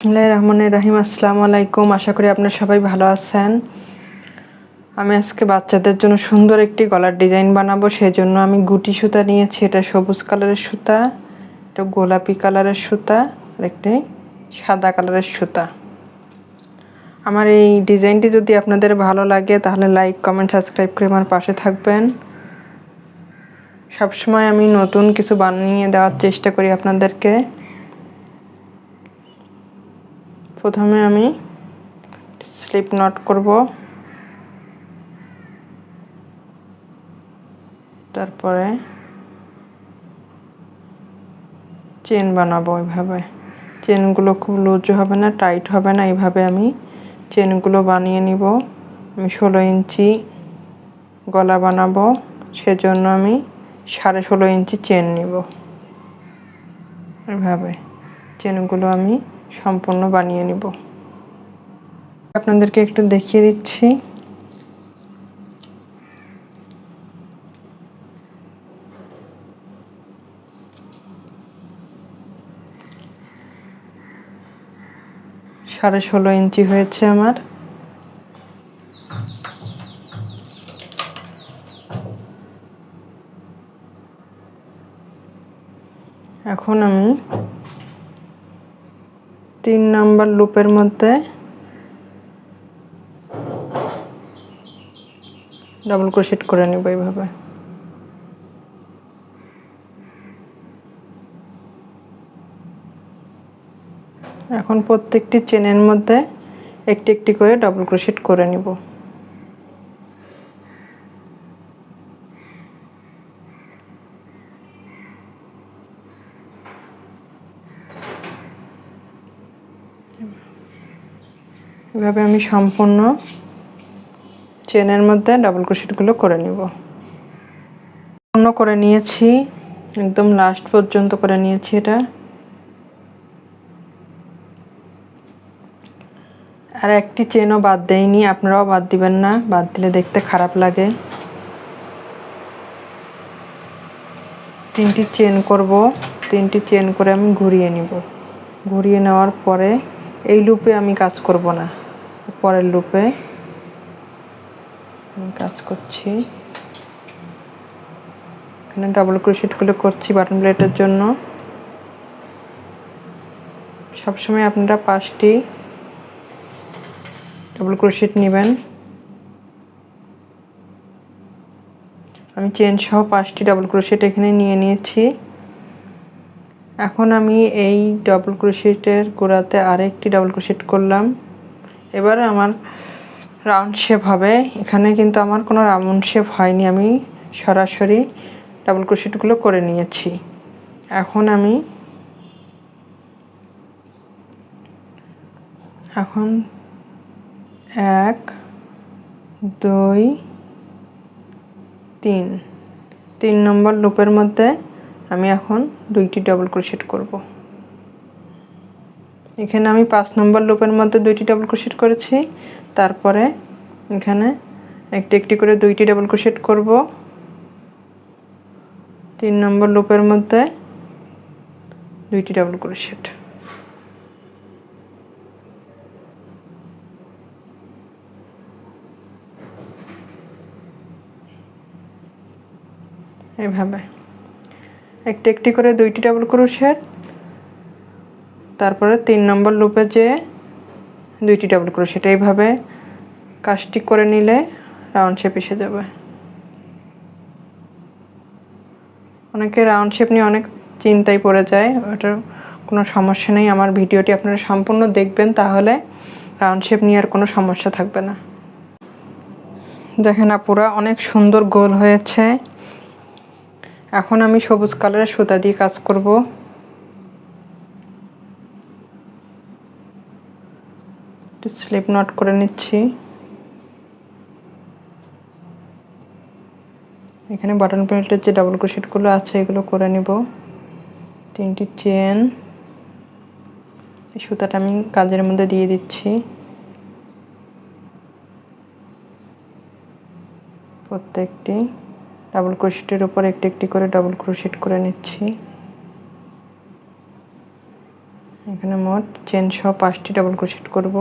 বিসমিল্লাহির রহমানির রহিম। আসসালামু আলাইকুম। আশা করি আপনারা সবাই ভালো আছেন। আমি আজকে বাচ্চাদের জন্য সুন্দর একটি গলার ডিজাইন বানাবো। সেজন্য আমি গুটি সুতা নিয়েছি। এটা সবুজ কালারের সুতা, এটা গোলাপি কালারের সুতা, আর একটি সাদা কালারের সুতা। আমার এই ডিজাইনটি যদি আপনাদের ভালো লাগে তাহলে লাইক, কমেন্ট, সাবস্ক্রাইব করে আমার পাশে থাকবেন। সবসময় আমি নতুন কিছু বানিয়ে দেওয়ার চেষ্টা করি আপনাদেরকে। প্রথমে আমি স্লিপ নট করব, তারপরে চেন বানাবো। এইভাবে চেনগুলো খুব লুজ হবে না, টাইট হবে না, এইভাবে আমি চেনগুলো বানিয়ে নিব। আমি 16 ইঞ্চি গলা বানাবো, সেজন্য আমি 16.5 ইঞ্চি চেন নিব। এইভাবে চেনগুলো আমি সম্পূর্ণ বানিয়ে নিব। আপনাদেরকে একটু দেখিয়ে দিচ্ছি। সাড়ে 16 ইঞ্চি হয়েছে আমার। এখন আমি 3 নাম্বার লুপের মধ্যে ডাবল ক্রোশেট করে নেব এইভাবে। এখন প্রত্যেকটি চেনের মধ্যে একটি একটি করে ডাবল ক্রোশেট করে নিব। এভাবে আমি সম্পূর্ণ চেনের মধ্যে ডাবল ক্রোশেটগুলো করে নিব। সম্পূর্ণ করে নিয়েছি, একদম লাস্ট পর্যন্ত করে নিয়েছি। এটা আর একটি চেনও বাদ দেইনি, আপনারাও বাদ দিবেন না, বাদ দিলে দেখতে খারাপ লাগে। 3টি চেন করব, 3টি চেন করে আমি ঘুরিয়ে নিব। ঘুরিয়ে নেওয়ার পরে এই লুপে আমি কাজ করব না, পরের লুপে আমি কাজ করছি। এখানে ডাবল ক্রোশেটগুলো করছি বাটন প্লেটের জন্য। সবসময় আপনারা 5টি ডাবল ক্রোশেট নেবেন। আমি চেন সহ 5টি ডাবল ক্রোশেট এখানে নিয়ে নিয়েছি। এখন আমি এই ডাবল ক্রোশেটের গোড়াতে আরেকটি ডাবল ক্রোশেট করলাম। এবার আমার রাউন্ড শেপ হবে। এখানে কিন্তু আমার কোনো রাউন্ড শেপ হয়নি, আমি সরাসরি ডাবল ক্রোশেটগুলো করে নিয়েছি। এখন 1 2 3 নম্বর লুপের মধ্যে আমি এখন 2টি ডাবল ক্রোশেট করব। এখানে আমি 5 নম্বর লুপের মধ্যে 2টি ডাবল ক্রোশেট করেছি। তারপরে এখানে একটি একটি করে 2টি ডাবল ক্রোশেট করব। 3 নম্বর লুপের মধ্যে 2টি ডাবল ক্রোশেট। এইভাবে একটি একটি করে 2টি ডাবল ক্রোশেট, তারপরে 3 নম্বর লুপে যে 2টি ডাবল ক্রোশেট। এইভাবে কাজটি করে নিলে রাউন্ড শেপ এসে যাবে। অনেকে রাউন্ড শেপ নিয়ে অনেক চিন্তায় পড়ে যায়, ওটার কোনো সমস্যা নেই। আমার ভিডিওটি আপনারা সম্পূর্ণ দেখবেন, তাহলে রাউন্ড শেপ নিয়ে আর কোনো সমস্যা থাকবে না। দেখেন আপুরা, অনেক সুন্দর গোল হয়েছে। এখন আমি সবুজ কালারের সুতা দিয়ে কাজ করব। স্লিপ নট করে নিচ্ছি। এখানে বাটন প্লেটের যে ডাবল ক্রোশেটগুলো আছে এগুলো করে নিব। 3টি চেন, এই সুতাটা আমি কাজের মধ্যে দিয়ে দিচ্ছি। প্রত্যেকটি ডাবল ক্রোশেটের উপর একটি একটি করে ডাবল ক্রোশেট করে নিচ্ছি। এখানে মোট চেন সহ 5টি ডাবল ক্রোশেট করব।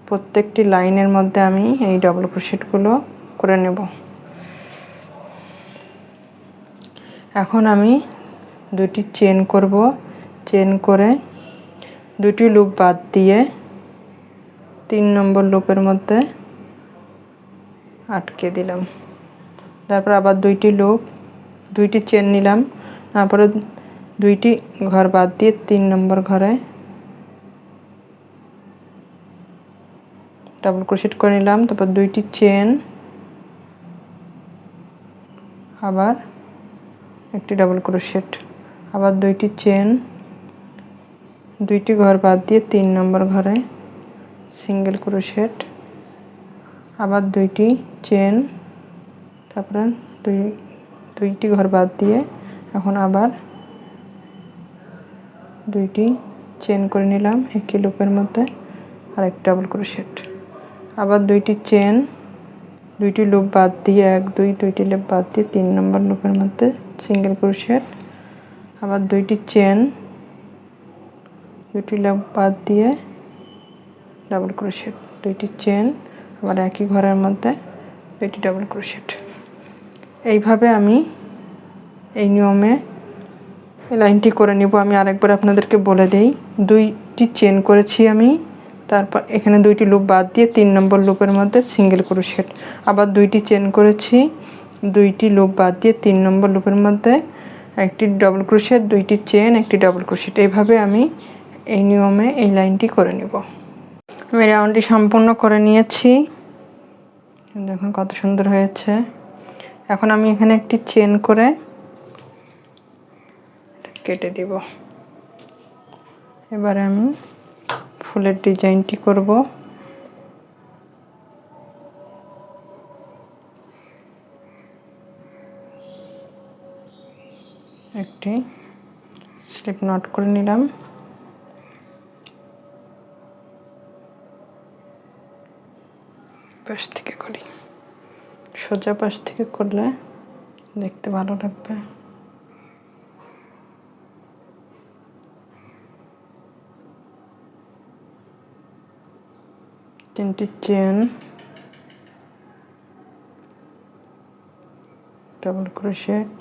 প্রত্যেকটি লাইনের মধ্যে আমি এই ডাবল ক্রোশেটগুলো করে নেব। এখন আমি 2টি চেন করব। চেন করে 2টি লুপ বাদ দিয়ে 3 নম্বর লুপের মধ্যে আটকে দিলাম। তারপর আবার 2টি চেন নিলাম, তারপরে 2টি ঘর বাদ দিয়ে 3 নম্বর ঘরে ডাবল ক্রোশেট করে নিলাম। তারপর 2টি চেন, আবার একটি ডাবল ক্রোশেট, আবার 2টি চেন, 2টি ঘর বাদ দিয়ে 3 নম্বর ঘরে সিঙ্গেল ক্রোশেট, আবার 2টি চেন, তারপরে 2টি ঘর বাদ দিয়ে এখন আবার 2টি চেন করে নিলাম একই লুপের মধ্যে, আর এক ডাবল ক্রোশেট, আবার 2টি চেন, 2টি লুপ বাদ দিয়ে 2টি লুপ বাদ দিয়ে 3 নম্বর লুপের মধ্যে সিঙ্গেল ক্রোশেট, আবার 2টি চেন, 2টি লুপ বাদ দিয়ে ডাবল ক্রোশেট, 2টি চেন, আবার একই ঘরের মধ্যে 2টি ডাবল ক্রোশেট। এইভাবে আমি এই নিয়মে এই লাইনটি করে নিব। আমি আরেকবার আপনাদেরকে বলে দেই, 2টি চেন করেছি আমি, তারপর এখানে 2টি লুপ বাদ দিয়ে 3 নম্বর লুপের মধ্যে সিঙ্গেল ক্রোশেট, আবার 2টি চেন করেছি, 2টি লুপ বাদ দিয়ে 3 নম্বর লুপের মধ্যে একটি ডাবল ক্রোশেট, 2টি চেন, একটি ডাবল ক্রোশেট। এইভাবে আমি এই নিয়মে এই লাইনটি করে নেব। আমি রাউন্ডটি সম্পূর্ণ করে নিয়েছি, দেখুন কত সুন্দর হয়েছে। এখন আমি এখানে একটি চেন করে কেটে দিব। এবারে আমি ফুলের ডিজাইনটি করব। একটি স্লিপ নট করে নিলাম, পাশ থেকে করি, সোজা পাশ থেকে করলে দেখতে ভালো লাগবে। তিনটি চেন, ডাবল ক্রোশেট,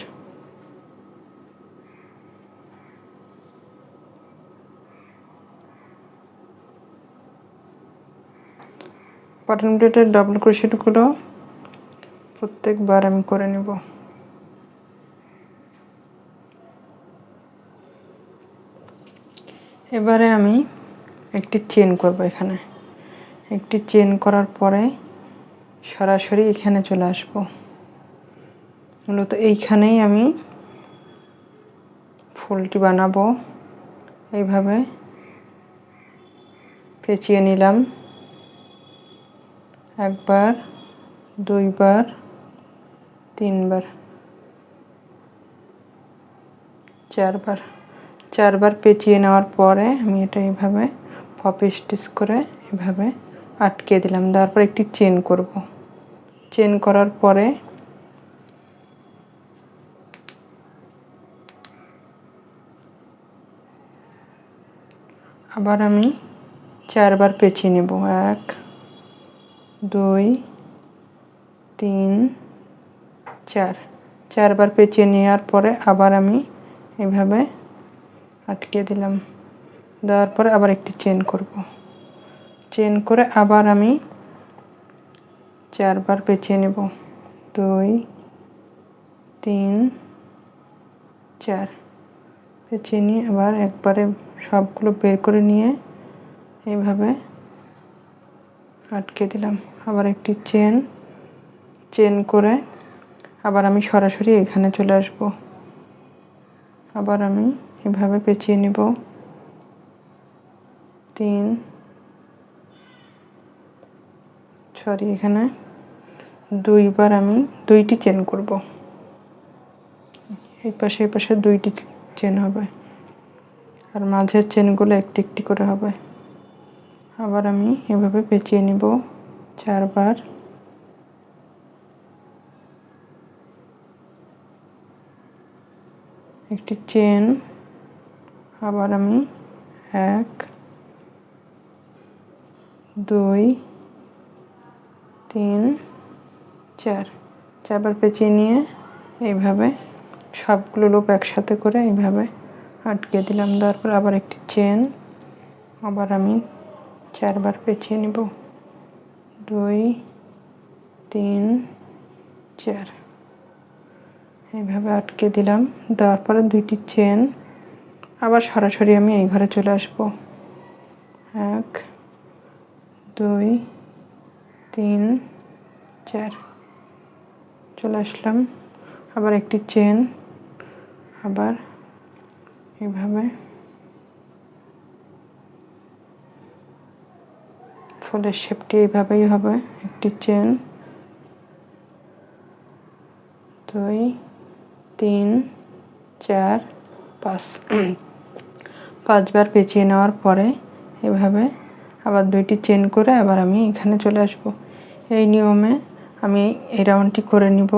বাটন প্লেটের ডাবল ক্রোশেটগুলো প্রত্যেকবার আমি করে নেব। এবারে আমি একটি চেন করব। এখানে একটি চেন করার পরে সরাসরি এখানে চলে আসব। মূলত এইখানেই আমি ফুলটি বানাবো। এইভাবে পেঁচিয়ে নিলাম, একবার, দুইবার, তিনবার, চারবার পেঁচিয়ে নেওয়ার পরে আমি এটা এইভাবে পপি স্টিচ করে এভাবে আটকে দিলাম। তারপর একটি চেন করব। চেন করার পরে আবার আমি 4বার পেঁচিয়ে নেব। 1, 2, 3, 4, 4বার পেঁচিয়ে নেওয়ার পরে আবার আমি এভাবে আটকে দিলাম। দেওয়ার পরে আবার একটি চেন করব। চেন করে আবার আমি 4বার পেঁচিয়ে নেব। 2, 3, 4 পেঁচিয়ে নিয়ে আবার একবারে সবগুলো বের করে নিয়ে এইভাবে আটকে দিলাম। আবার একটি চেন করে আবার আমি সরাসরি এখানে চলে আসব। আবার আমি এভাবে পেঁচিয়ে নেব। 3 এখানে 2বার আমি 2টি চেন করব। এই পাশে 2টি চেন হবে, আর মাঝের চেনগুলো একটি একটি করে হবে। আবার আমি এভাবে পেঁচিয়ে নিব 4বার। একটি চেন, আবার আমি 1 2 3 4 চারবার পেঁচিয়ে নিয়ে এইভাবে সবগুলো লুপ একসাথে করে এইভাবে আটকে দিলাম। তারপর আবার একটি চেন, আবার আমি 4বার পেঁচিয়ে নিব। 2 3 4 এইভাবে আটকে দিলাম। দেওয়ার পরে 2টি চেন, আবার সরাসরি আমি এই ঘরে চলে আসব। 1 2 3 4 চলে আসলাম। আবার একটি চেন, আবার এইভাবে ফুলের শেপটি এইভাবেই হবে। একটি চেন, 2 3 4 5 5বার পেঁচিয়ে নেওয়ার পরে এভাবে আবার 2টি চেন করে আবার আমি এখানে চলে আসব। এই নিয়মে আমি এই রাউন্ডটি করে নিব।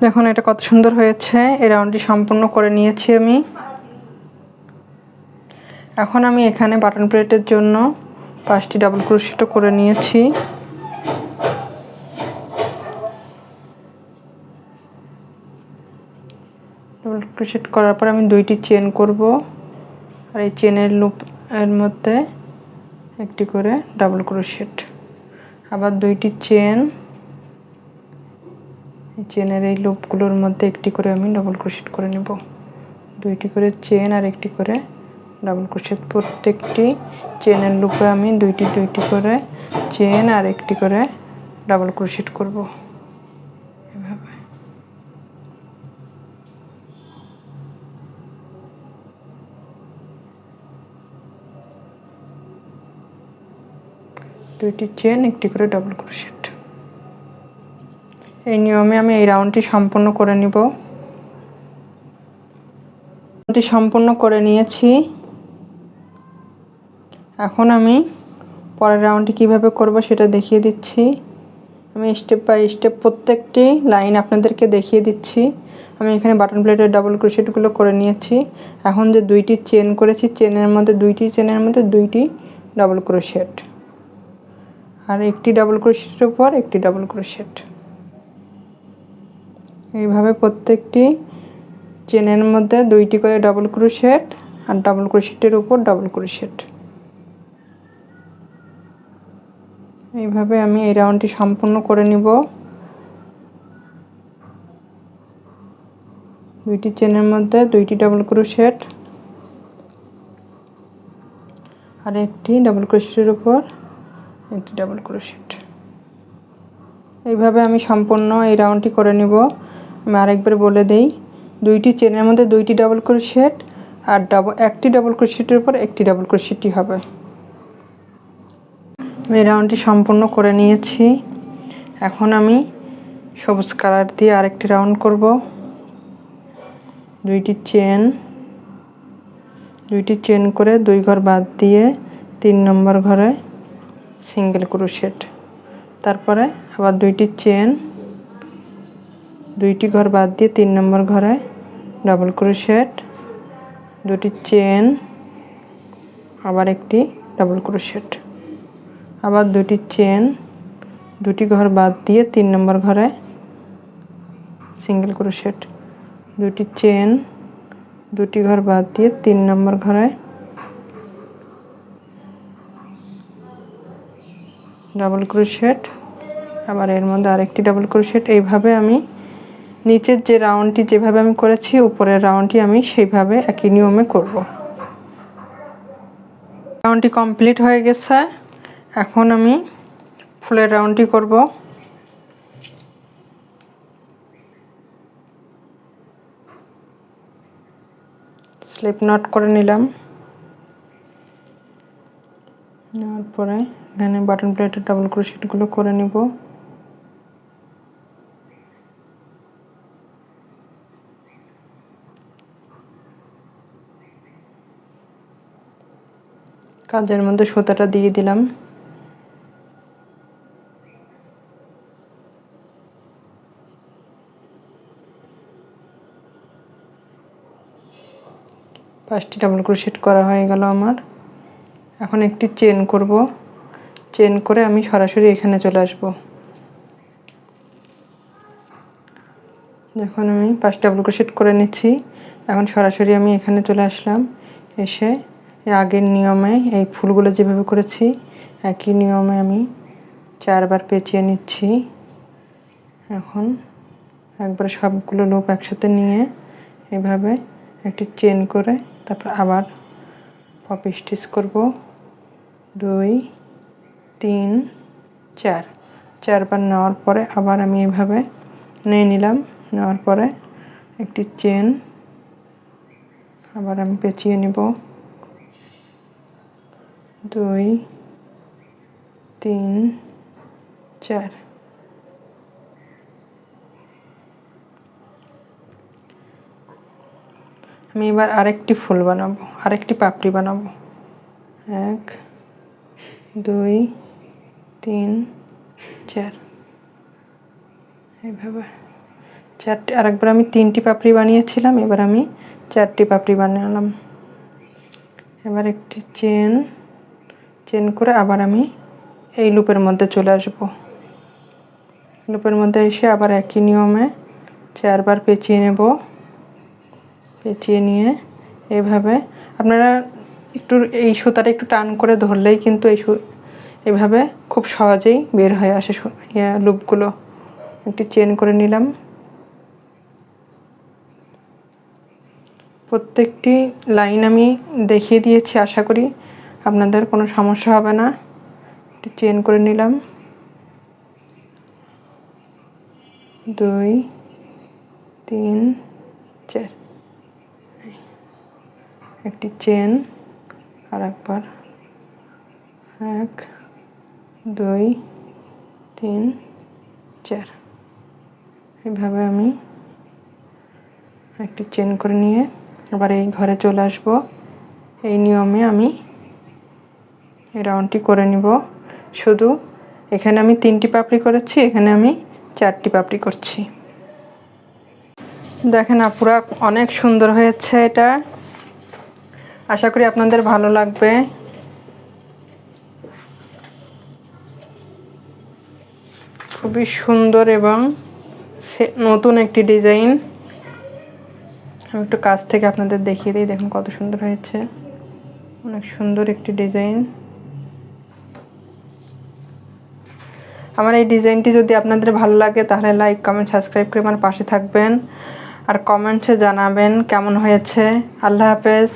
দেখুন এটা কত সুন্দর হয়েছে। এই রাউন্ডটি সম্পূর্ণ করে নিয়েছি আমি। এখন আমি এখানে বাটন প্লেটের জন্য 5টি ডাবল ক্রোশেটও করে নিয়েছি। ডাবল ক্রোশেট করার পর আমি 2টি চেন করব, আর এই চেনের লুপ এর মধ্যে একটি করে ডাবল ক্রোশেট, আবার 2টি চেন, এই চেনের এই লুপগুলোর মধ্যে একটি করে আমি ডাবল ক্রোশেট করে নেব। 2টি করে চেন আর একটি করে ডাবল ক্রোশেট। প্রত্যেকটি চেনের লুপে আমি 2টি করে চেন আর একটি করে ডাবল ক্রোশেট করব এভাবে। দুইটি চেন, একটি করে ডাবল ক্রোশেট। এই নিয়মে আমি এই রাউন্ডটি সম্পূর্ণ করে নিব। রাউন্ডটি সম্পূর্ণ করে নিয়েছি। এখন আমি পরের রাউন্ডটি কিভাবে করব সেটা দেখিয়ে দিচ্ছি। আমি স্টেপ বাই স্টেপ প্রত্যেকটি লাইন আপনাদেরকে দেখিয়ে দিচ্ছি। আমি এখানে বাটন প্লেটের ডাবল ক্রোশেটগুলো করে নিয়েছি। এখন যে 2টি চেন করেছি, চেনের মধ্যে 2টি চেনের মধ্যে 2টি ডাবল ক্রোশেট, আর একটি ডাবল ক্রোশেটের উপর একটি ডাবল ক্রোশেট। এইভাবে প্রত্যেকটি চেনের মধ্যে 2টি করে ডাবল ক্রোশেট আর ডাবল ক্রোশেটের উপর ডাবল ক্রোশেট। এইভাবে আমি এই রাউন্ডটি সম্পূর্ণ করে নিব। 2টি চেনের মধ্যে 2টি ডাবল ক্রোশেট আর একটি ডাবল ক্রোশেটের উপর একটি ডাবল ক্রোশেট। এইভাবে আমি সম্পূর্ণ এই রাউন্ডটি করে নিব। আমি আরেকবার বলে দেই, 2টি চেনের মধ্যে 2টি ডাবল ক্রোশেট আর একটি ডাবল ক্রোশেটের উপর একটি ডাবল ক্রোশেটই হবে। এই রাউন্ডটি সম্পূর্ণ করে নিয়েছি। এখন আমি সবুজ কালার দিয়ে আরেকটি রাউন্ড করব। 2টি চেন করে 2 ঘর বাদ দিয়ে 3 নম্বর ঘরে সিঙ্গেল ক্রোশেট। তারপরে আবার 2টি চেন, 2টি ঘর বাদ দিয়ে 3 নম্বর ঘরে ডাবল ক্রোশেট, 2টি চেন, আবার একটি ডাবল ক্রোশেট, আবার 2টি চেন, 2টি ঘর বাদ দিয়ে 3 নম্বর ঘরে সিঙ্গেল ক্রোশেট, 2টি চেন, 2টি ঘর বাদ দিয়ে 3 নম্বর ঘরে ডাবল ক্রোশেট, আবার এর মধ্যে আরেকটি ডাবল ক্রোশেট। এইভাবে আমি নিচের যে রাউন্ডটি যেভাবে আমি করেছি, উপরের রাউন্ডটি আমি সেইভাবে একই নিয়মে করব। রাউন্ডটি কমপ্লিট হয়ে গেছে। এখন আমি ফুলের রাউন্ডটি করব। স্লিপ নট করে নিলাম। নেওয়ার পরে এখানে বাটন প্লেটের ডাবল ক্রোশেটগুলো করে নিব। কাজের মধ্যে সুতাটা দিয়ে দিলাম। 5টি ডাবল ক্রোশেট করা হয়ে গেল আমার। এখন একটি চেন করব, চেন করে আমি সরাসরি এখানে চলে আসব। যখন আমি 5টি ডাবল ক্রোশেট করে নিচ্ছি, এখন সরাসরি আমি এখানে চলে আসলাম। এসে আগের নিয়মে এই ফুলগুলো যেভাবে করেছি একই নিয়মে আমি 4বার পেঁচিয়ে নিচ্ছি। এখন একবারে সবগুলো লুপ একসাথে নিয়ে এভাবে একটি চেন করে তারপর আবার পপি স্টিচ করব। 2 3 4, 4বার নেওয়ার পরে আবার আমি এভাবে নিয়ে নিলাম। নেওয়ার পরে একটি চেন আবার আমি পেঁচিয়ে নেব। 2 3 4। আমি এবার আরেকটি ফুল বানাবো, আরেকটি পাপড়ি বানাবো। 1 2 3 4 এইভাবে 4টি। আরেকবার আমি 3টি পাপড়ি বানিয়েছিলাম, এবার আমি 4টি পাপড়ি বানালাম। এবার একটি চেন করে আবার আমি এই লুপের মধ্যে চলে আসব। লুপের মধ্যে এসে আবার একই নিয়মে 4বার পেঁচিয়ে নেব। পেঁচিয়ে নিয়ে এভাবে আপনারা একটু এই সুতাটা একটু টান করে ধরলেই কিন্তু এভাবে খুব সহজেই বের হয়ে আসে লুপগুলো। একটি চেন করে নিলাম। প্রত্যেকটি লাইন আমি দেখিয়ে দিয়েছি, আশা করি আপনাদের কোনো সমস্যা হবে না। একটি চেন করে নিলাম। 2 3 4, একটি চেন আর একবার 1 2 3 4। এভাবে আমি একটি চেন করে নিয়ে আবার এই ঘরে চলে আসব। এই নিয়মে আমি এই রাউন্ডটি করে নিব। শুধু এখানে আমি 3টি পাপড়ি করেছি, এখানে আমি 4টি পাপড়ি করছি। দেখেন আপুরা, অনেক সুন্দর হয়েছে এটা। আশা করি আপনাদের ভালো লাগবে। খুবই সুন্দর এবং নতুন একটি ডিজাইন। আমি একটু কাছ থেকে আপনাদের দেখিয়ে দিই, দেখুন কত সুন্দর হয়েছে। অনেক সুন্দর একটি ডিজাইন। আমার এই ডিজাইনটি যদি আপনাদের ভালো লাগে তাহলে লাইক কমেন্ট সাবস্ক্রাইব করে আমার পাশে থাকবেন আর কমেন্টসে জানাবেন কেমন হয়েছে। আল্লাহ হাফেজ।